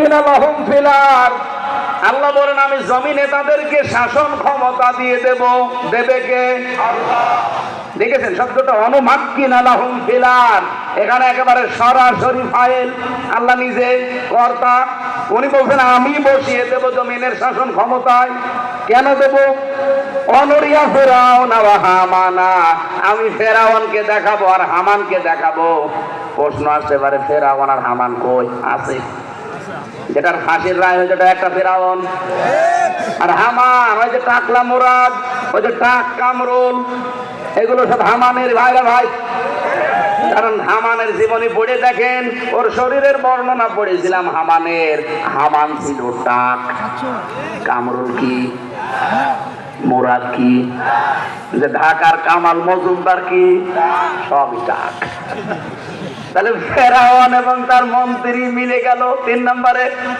নুমাক্কিনা লাহুম ফিল আরদ, আল্লাহ বলেন আমি জমিনে তাদেরকে শাসন ক্ষমতা দিয়ে দেব। দেবে কে? আল্লাহ। দেখেছেন শব্দটা অনুমাক্কিনা লাহুম ফিল আরদ, এখানে একেবারে সরাসরি ফাইল, আল্লাহ নিজে কর্তা। উনি বলছেন আমি বসিয়ে দেব জমিনের শাসন ক্ষমতায়। কেন দেব? অনরিয়া ফেরাউন ওয়া হামানা, আমি ফেরাউনকে দেখাবো আর হামানকে দেখাবো। প্রশ্ন আসতে পারে ফেরাউন আর হামান কই আছে? যেটার ফাঁসির রায় হয়েছে ওটা একটা ফেরাউন, আর হামান ওই যে টাকলা মুরাদ, ওই যে টাক কামরুল, এগুলো সব হামানের ভাইরা ভাই। কারণ হামানের জীবনী পড়ে দেখেন, ওর শরীরের বর্ণনা পড়েছিলাম হামানের। হামান ছিল টাক, কামরুল কি, মুরাদ কি, যে ঢাকার কামাল মজুমদার কি, সবই টাক। তাহলে ফেরাউন এবং তার মন্ত্রী মিলে গেল 3 নম্বরে।